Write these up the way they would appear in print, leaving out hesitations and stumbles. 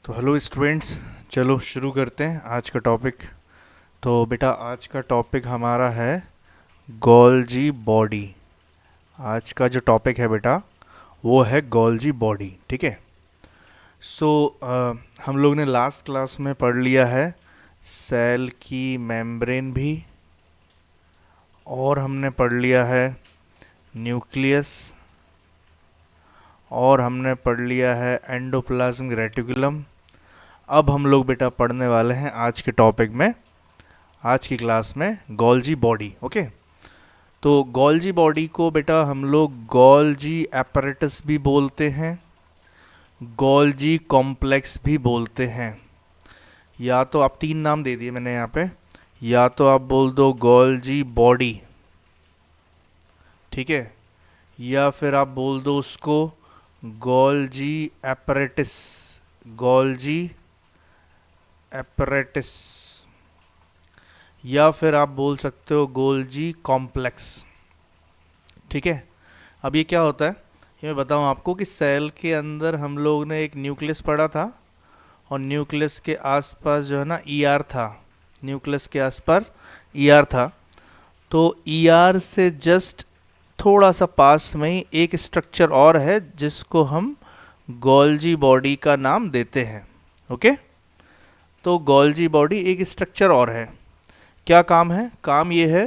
तो hello students, चलो शुरू करते हैं आज का टॉपिक। तो बेटा आज का टॉपिक हमारा है गोल्जी बॉडी। आज का जो टॉपिक है बेटा वो है गोल्जी बॉडी, ठीक है। सो हम लोग ने लास्ट क्लास में पढ़ लिया है सेल की मेम्ब्रेन भी, और हमने पढ़ लिया है न्यूक्लियस, और हमने पढ़ लिया है एंडोप्लाज्मिक रेटिकुलम। अब हम लोग बेटा पढ़ने वाले हैं आज के टॉपिक में, आज की क्लास में गोल्जी बॉडी। ओके, तो गोल्जी बॉडी को बेटा हम लोग गोल्जी एपरेटस भी बोलते हैं, गोल्जी कॉम्प्लेक्स भी बोलते हैं। या तो आप तीन नाम दे दिए मैंने यहाँ पे, या तो आप बोल दो गोल्जी बॉडी, ठीक है, या फिर आप बोल दो उसको गोल्जी एपरेटिस, गोल्जी एपरेटिस, या फिर आप बोल सकते हो गोल्जी कॉम्प्लेक्स, ठीक है। अब ये क्या होता है, ये मैं बताऊं आपको कि सेल के अंदर हम लोग ने एक न्यूक्लियस पढ़ा था, और न्यूक्लियस के आसपास जो है ना ईआर था, न्यूक्लियस के आसपास ईआर था। तो ईआर से जस्ट थोड़ा सा पास में ही एक स्ट्रक्चर और है जिसको हम गोल्जी बॉडी का नाम देते हैं। ओके, तो गोल्जी बॉडी एक स्ट्रक्चर और है। क्या काम है? काम ये है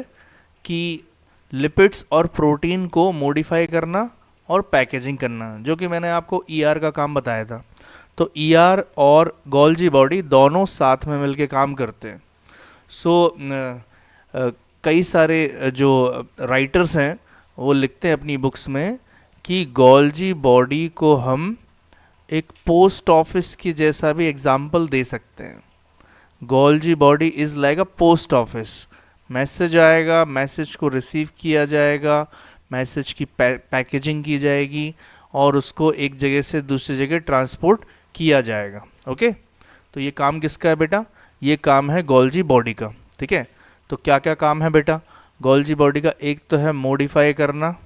कि लिपिड्स और प्रोटीन को मॉडिफाई करना और पैकेजिंग करना, जो कि मैंने आपको ईआर का काम बताया था। तो ईआर और गोल्जी बॉडी दोनों साथ में मिलके काम करते हैं। सो कई सारे जो राइटर्स हैं वो लिखते हैं अपनी बुक्स में कि गोल्जी बॉडी को हम एक पोस्ट ऑफिस की जैसा भी एग्जाम्पल दे सकते हैं। Golgi body is like a post office. Message आएगा, मैसेज को रिसीव किया जाएगा, मैसेज की पैकेजिंग की जाएगी और उसको एक जगह से दूसरी जगह ट्रांसपोर्ट किया जाएगा। ओके, तो ये काम किसका है बेटा? ये काम है गोल्जी बॉडी का, ठीक है। तो क्या क्या काम है बेटा गोल्जी बॉडी का? एक तो है मॉडिफाई करना,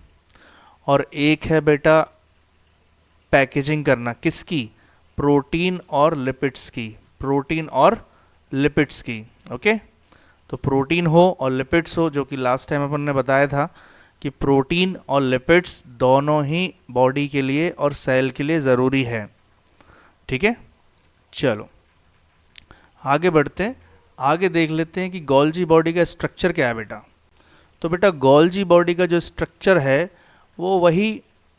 और एक है बेटा पैकेजिंग करना। किसकी? प्रोटीन और लिपिड्स की, प्रोटीन और लिपिड्स की। ओके, तो प्रोटीन हो और लिपिड्स हो, जो कि लास्ट टाइम अपन ने बताया था कि प्रोटीन और लिपिड्स दोनों ही बॉडी के लिए और सेल के लिए ज़रूरी है, ठीक है। चलो आगे बढ़ते हैं, आगे देख लेते हैं कि गोल्जी बॉडी का स्ट्रक्चर क्या है बेटा। तो बेटा गोल्जी बॉडी का जो स्ट्रक्चर है वो वही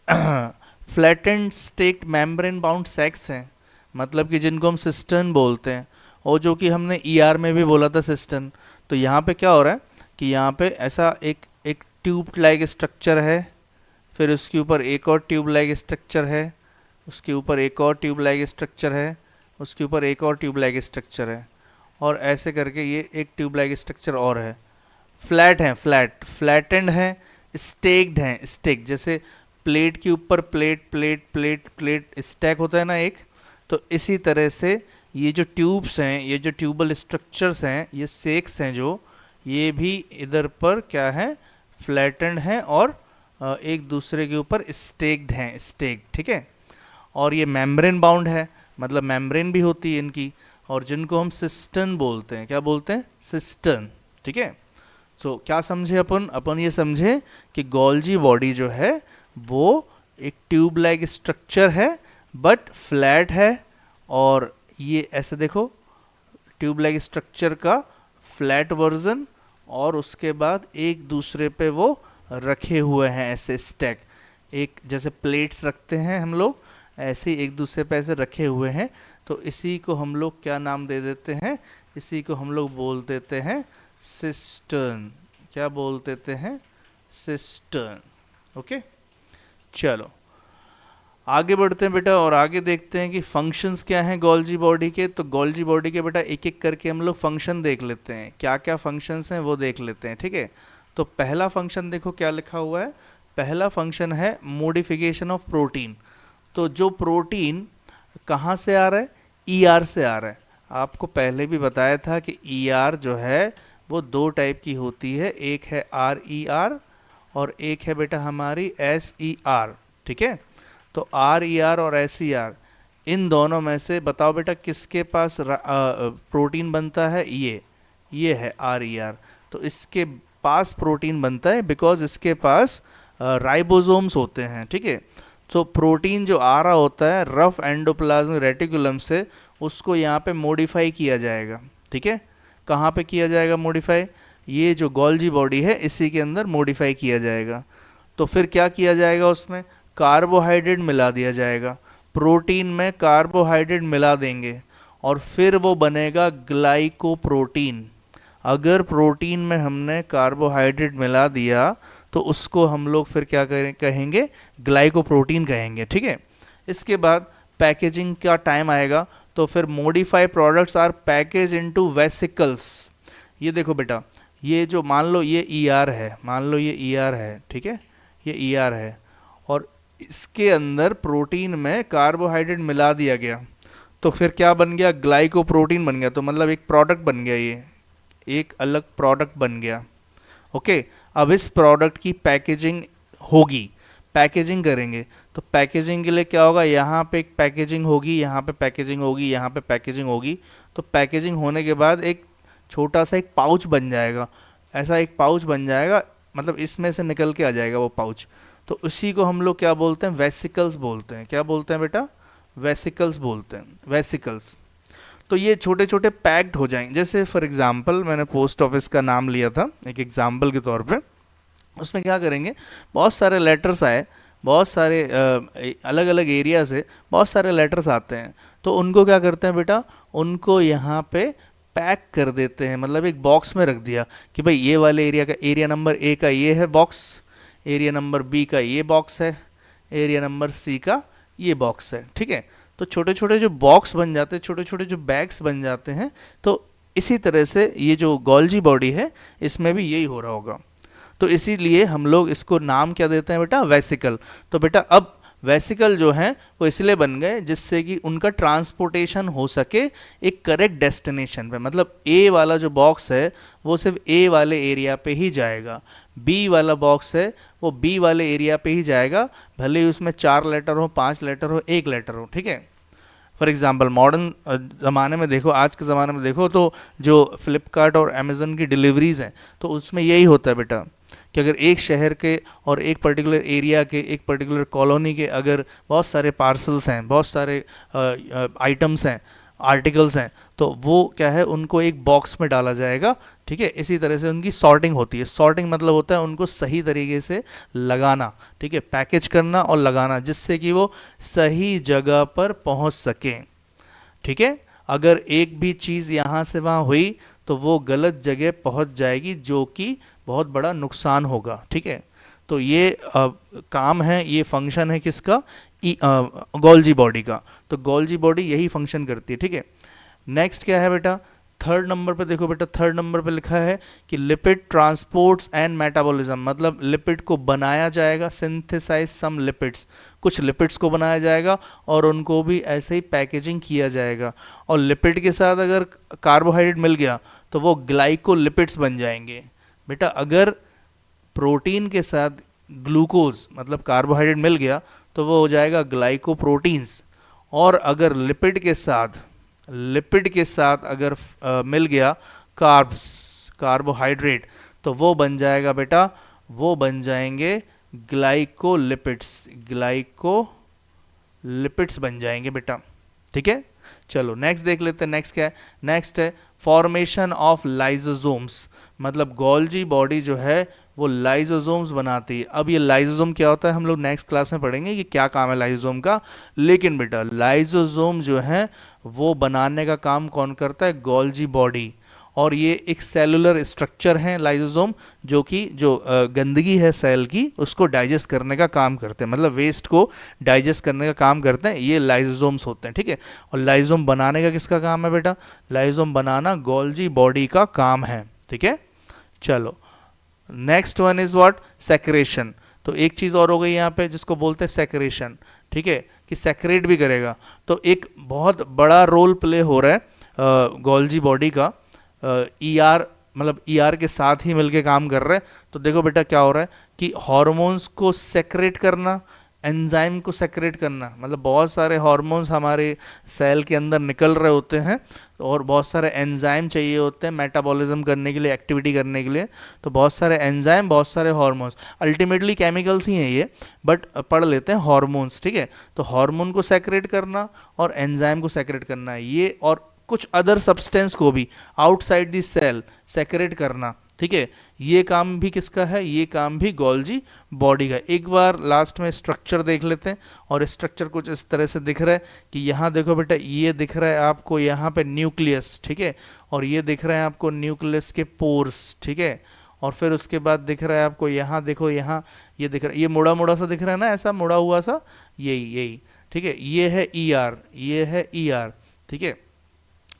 flattened stacked membrane bound sex हैं, मतलब कि जिनको हम सिस्टर्न बोलते हैं, और जो कि हमने ईआर में भी बोला था सिस्टर्न। तो यहाँ पे क्या हो रहा है कि यहाँ पे ऐसा एक एक ट्यूब लाइक स्ट्रक्चर है, फिर उसके ऊपर एक और ट्यूब लाइक स्ट्रक्चर है, उसके ऊपर एक और ट्यूब लाइक स्ट्रक्चर है, उसके ऊपर एक और ट्यूब लाइक स्ट्रक्चर है, और ऐसे करके ये एक ट्यूब लाइक स्ट्रक्चर और है। फ्लैट हैं, फ्लैटेंड हैं, स्टेक्ड हैं, स्टेक जैसे प्लेट के ऊपर plate plate plate plate stack होता है ना एक, तो इसी तरह से ये जो ट्यूब्स हैं, ये जो ट्यूबल स्ट्रक्चर्स हैं, ये सेक्स हैं, जो ये भी इधर पर क्या है, फ्लैटेंड हैं और एक दूसरे के ऊपर स्टेक्ड हैं, स्टेक्ड, ठीक है। और ये मेम्ब्रेन बाउंड है, मतलब मेम्ब्रेन भी होती है इनकी, और जिनको हम सिस्टर्न बोलते हैं। क्या बोलते हैं? सिस्टर्न, ठीक है। तो क्या समझे अपन? अपन ये समझे कि गोल्जी बॉडी जो है वो एक ट्यूब लाइक स्ट्रक्चर है, बट फ्लैट है, और ये ऐसे देखो ट्यूब लाइक स्ट्रक्चर का फ्लैट वर्जन, और उसके बाद एक दूसरे पे वो रखे हुए हैं ऐसे स्टैक, एक जैसे प्लेट्स रखते हैं हम लोग, ऐसे एक दूसरे पे ऐसे रखे हुए हैं। तो इसी को हम लोग क्या नाम दे देते हैं? इसी को हम लोग बोल देते हैं सिस्टर्न। क्या बोल देते हैं? सिस्टर्न। ओके, चलो आगे बढ़ते हैं बेटा, और आगे देखते हैं कि फंक्शंस क्या हैं गोल्जी बॉडी के। तो गोल्जी बॉडी के बेटा एक एक करके हम लोग फंक्शन देख लेते हैं, क्या क्या फंक्शंस हैं वो देख लेते हैं, ठीक है। तो पहला फंक्शन देखो क्या लिखा हुआ है, पहला फंक्शन है मॉडिफिकेशन ऑफ प्रोटीन। तो जो प्रोटीन कहाँ से आ रहा है? ईआर से आ रहा है। आपको पहले भी बताया था कि ईआर जो है वो दो टाइप की होती है, एक है आर ई आर और एक है बेटा हमारी एस ई आर, ठीक है। तो आर ई आर और एस ई आर, इन दोनों में से बताओ बेटा किसके पास प्रोटीन बनता है। ये है आर ई आर। तो इसके पास प्रोटीन बनता है बिकॉज इसके पास राइबोसोम्स होते हैं। ठीक है, तो प्रोटीन जो आ रहा होता है रफ एंडोप्लाज्मिक रेटिकुलम से, उसको यहाँ पे मॉडिफाई किया जाएगा। ठीक है, कहाँ पे किया जाएगा मॉडिफाई? ये जो गोल्जी बॉडी है इसी के अंदर मॉडिफाई किया जाएगा। तो फिर क्या किया जाएगा, उसमें कार्बोहाइड्रेट मिला दिया जाएगा। प्रोटीन में कार्बोहाइड्रेट मिला देंगे और फिर वो बनेगा ग्लाइकोप्रोटीन। अगर प्रोटीन में हमने कार्बोहाइड्रेट मिला दिया तो उसको हम लोग फिर क्या कहेंगे? ग्लाइकोप्रोटीन कहेंगे। ठीक है, इसके बाद पैकेजिंग का टाइम आएगा तो फिर modified products are package into vesicles. ये देखो बेटा, ये जो मान लो ये ईआर है, मान लो ये ईआर है। ठीक है, ये ईआर है और इसके अंदर प्रोटीन में कार्बोहाइड्रेट मिला दिया गया तो फिर क्या बन गया? ग्लाइकोप्रोटीन बन गया। तो मतलब एक प्रोडक्ट बन गया, ये एक अलग प्रोडक्ट बन गया। ओके, अब इस प्रोडक्ट की पैकेजिंग होगी, पैकेजिंग करेंगे तो पैकेजिंग के लिए क्या होगा? यहाँ पे एक पैकेजिंग होगी, यहाँ पे पैकेजिंग होगी, यहाँ पे पैकेजिंग होगी। तो पैकेजिंग होने के बाद एक छोटा सा एक पाउच बन जाएगा, ऐसा एक पाउच बन जाएगा, मतलब इसमें से निकल के आ जाएगा वो पाउच। तो उसी को हम लोग क्या बोलते हैं? वेसिकल्स बोलते हैं। क्या बोलते हैं बेटा? वेसिकल्स बोलते हैं, वेसिकल्स। तो ये छोटे छोटे पैक्ड हो जाएंगे। जैसे फॉर एग्जांपल मैंने पोस्ट ऑफिस का नाम लिया था एक एग्जांपल के तौर पे। उसमें क्या करेंगे, बहुत सारे लेटर्स आए, बहुत सारे अलग अलग एरिया से बहुत सारे लेटर्स आते हैं, तो उनको क्या करते हैं बेटा? उनको यहाँ पे पैक कर देते हैं, मतलब एक बॉक्स में रख दिया कि भाई ये वाले एरिया का, एरिया नंबर ए का ये है बॉक्स, एरिया नंबर बी का ये बॉक्स है, एरिया नंबर सी का ये बॉक्स है। ठीक है, तो छोटे छोटे जो बॉक्स बन जाते हैं, छोटे छोटे जो बैग्स बन जाते हैं, तो इसी तरह से ये जो गोल्जी बॉडी है इसमें भी यही हो रहा होगा। तो इसीलिए हम लोग इसको नाम क्या देते हैं बेटा? वेसिकल। तो बेटा अब वेसिकल जो हैं वो इसलिए बन गए जिससे कि उनका ट्रांसपोर्टेशन हो सके एक करेक्ट डेस्टिनेशन पे। मतलब ए वाला जो बॉक्स है वो सिर्फ ए वाले एरिया पे ही जाएगा, बी वाला बॉक्स है वो बी वाले एरिया पे ही जाएगा, भले ही उसमें 4 लेटर हो, 5 लेटर हो, 1 लेटर हो। ठीक है, फॉर एग्जांपल मॉडर्न ज़माने में देखो, आज के ज़माने में देखो तो जो फ्लिपकार्ट और अमेज़न की डिलीवरीज़ हैं तो उसमें यही होता है बेटा कि अगर एक शहर के और एक पर्टिकुलर एरिया के, एक पर्टिकुलर कॉलोनी के अगर बहुत सारे पार्सल्स हैं, बहुत सारे आइटम्स हैं, आर्टिकल्स हैं, तो वो क्या है, उनको एक बॉक्स में डाला जाएगा। ठीक है, इसी तरह से उनकी सॉर्टिंग होती है। सॉर्टिंग मतलब होता है उनको सही तरीके से लगाना, ठीक है, पैकेज करना और लगाना, जिससे कि वो सही जगह पर पहुंच सकें। ठीक है, अगर एक भी चीज़ यहाँ से वहाँ हुई तो वो गलत जगह पहुंच जाएगी, जो कि बहुत बड़ा नुकसान होगा। ठीक है, तो ये काम है, ये फंक्शन है किसका? गोल्जी बॉडी का। तो गोल्जी बॉडी यही फंक्शन करती है। ठीक है, नेक्स्ट क्या है बेटा? थर्ड नंबर पे देखो बेटा, थर्ड नंबर पे लिखा है कि लिपिड ट्रांसपोर्ट्स एंड मेटाबॉलिज्म। मतलब लिपिड को बनाया जाएगा, सिंथेसाइज सम लिपिड्स, कुछ लिपिड्स को बनाया जाएगा और उनको भी ऐसे ही पैकेजिंग किया जाएगा। और लिपिड के साथ अगर कार्बोहाइड्रेट मिल गया तो वो ग्लाइकोलिपिड्स बन जाएंगे। बेटा अगर प्रोटीन के साथ ग्लूकोज मतलब कार्बोहाइड्रेट मिल गया तो वो हो जाएगा ग्लाइकोप्रोटीन्स, और अगर लिपिड के साथ अगर मिल गया कार्ब्स, कार्बोहाइड्रेट, तो वो बन जाएगा बेटा, वो बन जाएंगे ग्लाइकोलिपिड्स, ग्लाइकोलिपिड्स बन जाएंगे बेटा। ठीक है, चलो नेक्स्ट देख लेते हैं। नेक्स्ट क्या है? नेक्स्ट है फॉर्मेशन ऑफ लाइजोसोम्स। मतलब गोल्जी बॉडी जो है वो लाइजोसोम्स बनाती है। अब ये लाइजोसोम क्या होता है हम लोग नेक्स्ट क्लास में पढ़ेंगे कि क्या काम है लाइजोसोम का। लेकिन बेटा लाइजोसोम जो है वो बनाने का काम कौन करता है? Golgi body. और ये एक सेलुलर स्ट्रक्चर है लाइजोसोम, जो कि जो गंदगी है सेल की उसको डाइजेस्ट करने का काम करते हैं, मतलब वेस्ट को डाइजेस्ट करने का काम करते हैं, ये लाइजोसोम्स होते हैं। ठीक है, और लाइजोसोम बनाने का किसका काम है बेटा? लाइजोसोम बनाना गोल्जी बॉडी का काम है। ठीक है, चलो next one is what? Secretion. तो एक चीज़ और हो गई यहाँ पे जिसको बोलते हैं सेक्रेशन। ठीक है, कि सेक्रेट भी करेगा। तो एक बहुत बड़ा रोल प्ले हो रहा है गोल्जी बॉडी का, ईआर मतलब ईआर के साथ ही मिलके काम कर रहा है। तो देखो बेटा क्या हो रहा है कि हार्मोन्स को सेक्रेट करना एंजाइम को सेक्रेट करना, मतलब बहुत सारे हार्मोन्स हमारे सेल के अंदर निकल रहे होते हैं और बहुत सारे एंजाइम चाहिए होते हैं मेटाबॉलिज्म करने के लिए, एक्टिविटी करने के लिए। तो बहुत सारे एंजाइम, बहुत सारे हार्मोन्स, अल्टीमेटली केमिकल्स ही हैं ये, बट पढ़ लेते हैं हार्मोन्स, ठीक है। तो हार्मोन को सेक्रेट करना और एंजाइम को सेक्रेट करना, ये और कुछ अदर सब्सटेंस को भी आउटसाइड द सेल सेक्रेट करना, ठीक है। ये काम भी किसका है? ये काम भी गोल्जी बॉडी का। एक बार लास्ट में स्ट्रक्चर देख लेते हैं, और स्ट्रक्चर कुछ इस तरह से दिख रहा है कि यहाँ देखो बेटा, ये दिख रहा है आपको यहाँ पे न्यूक्लियस, ठीक है, और ये दिख रहा है आपको न्यूक्लियस के पोर्स, ठीक है। और फिर उसके बाद दिख रहा है आपको यहाँ देखो, यहाँ ये दिख रहा है, ये मुड़ा मुड़ा सा दिख रहा है ना, ऐसा मुड़ा हुआ सा, यही, ठीक है। ये है ईआर, ये है ईआर, ठीक है।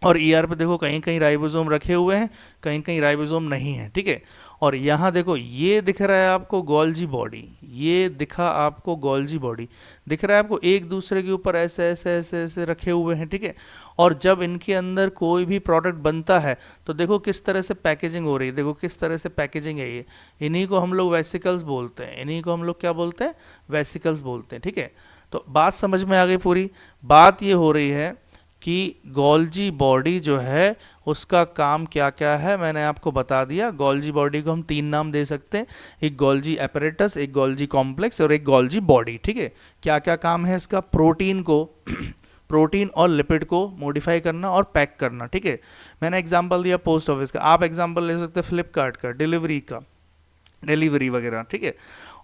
और ईआर पे देखो कहीं कहीं राइबोसोम रखे हुए हैं, कहीं कहीं राइबोसोम नहीं है, ठीक है। और यहाँ देखो ये दिख रहा है आपको गोल्जी बॉडी, ये दिखा आपको गोल्जी बॉडी, दिख रहा है आपको, एक दूसरे के ऊपर ऐसे ऐसे ऐसे ऐसे रखे हुए हैं, ठीक है। और जब इनके अंदर कोई भी प्रोडक्ट बनता है तो देखो किस तरह से पैकेजिंग हो रही है, देखो किस तरह से पैकेजिंग है ये। इन्हीं को हम लोग वेसिकल्स बोलते हैं, इन्हीं को हम लोग क्या बोलते हैं? वेसिकल्स बोलते हैं, ठीक है। तो बात समझ में आ गई पूरी? बात ये हो रही है कि गोल्जी बॉडी जो है उसका काम क्या क्या है, मैंने आपको बता दिया। गोल्जी बॉडी को हम 3 नाम दे सकते हैं, एक गोल्जी एपरेटस, एक गोल्जी कॉम्प्लेक्स और एक गोल्जी बॉडी, ठीक है। क्या क्या काम है इसका? प्रोटीन को प्रोटीन और लिपिड को मॉडिफाई करना और पैक करना, ठीक है। मैंने एग्जांपल दिया पोस्ट ऑफिस का, आप एग्जांपल ले सकते हैं फ्लिपकार्ट का, डिलीवरी का, डिलीवरी वगैरह, ठीक है।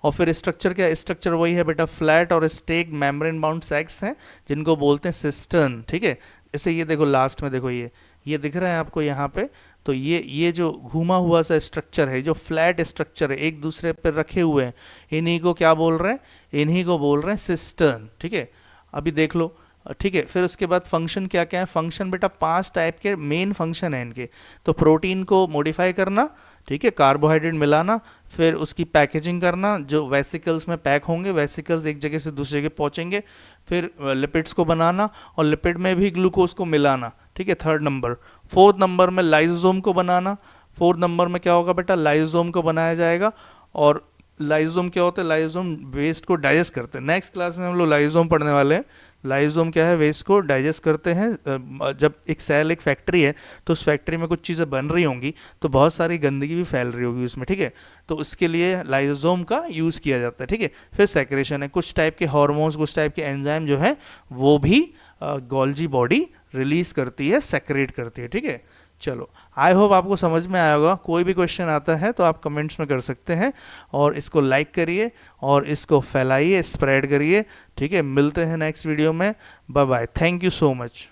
और फिर स्ट्रक्चर क्या? स्ट्रक्चर वही है बेटा, फ्लैट और स्टेक मेम्ब्रेन बाउंड सैक्स हैं जिनको बोलते हैं सिस्टर्न, ठीक है। इसे ये देखो लास्ट में देखो, ये दिख रहा है आपको यहाँ पे। तो ये जो घूमा हुआ सा स्ट्रक्चर है, जो फ्लैट स्ट्रक्चर है, एक दूसरे पर रखे हुए हैं, इन्हीं को क्या बोल रहे हैं? इन्हीं को बोल रहे हैं सिस्टर्न, ठीक है। अभी देख लो, ठीक है। फिर उसके बाद फंक्शन क्या क्या है? फंक्शन बेटा 5 टाइप के मेन फंक्शन है इनके। तो प्रोटीन को मॉडिफाई करना, ठीक है, कार्बोहाइड्रेट मिलाना, फिर उसकी पैकेजिंग करना, जो वेसिकल्स में पैक होंगे, वेसिकल्स एक जगह से दूसरी जगह पहुंचेंगे, फिर लिपिड्स को बनाना और लिपिड में भी ग्लूकोज को मिलाना, ठीक है, 3rd नंबर। 4th नंबर में लाइसोसोम को बनाना। 4th नंबर में क्या होगा बेटा? लाइसोसोम को बनाया जाएगा। और लाइसोसोम क्या होता है? लाइसोसोम वेस्ट को डाइजेस्ट करते हैं। नेक्स्ट क्लास में हम लोग लाइसोसोम पढ़ने वाले हैं। लाइसोसोम क्या है? वेस्ट को डाइजेस्ट करते हैं। जब एक सेल, एक फैक्ट्री है, तो उस फैक्ट्री में कुछ चीज़ें बन रही होंगी तो बहुत सारी गंदगी भी फैल रही होगी उसमें, ठीक है। तो उसके लिए लाइसोसोम का यूज़ किया जाता है, ठीक है। फिर सेक्रेशन है, कुछ टाइप के हार्मोन्स, कुछ टाइप के एंजाइम जो है वो भी गोल्जी बॉडी रिलीज करती है, सेक्रेट करती है, ठीक है। चलो, आई होप आपको समझ में आया होगा। कोई भी क्वेश्चन आता है तो आप कमेंट्स में कर सकते हैं, और इसको लाइक करिए और इसको फैलाइए, स्प्रेड करिए, ठीक है। मिलते हैं नेक्स्ट वीडियो में। Bye bye, thank you so much.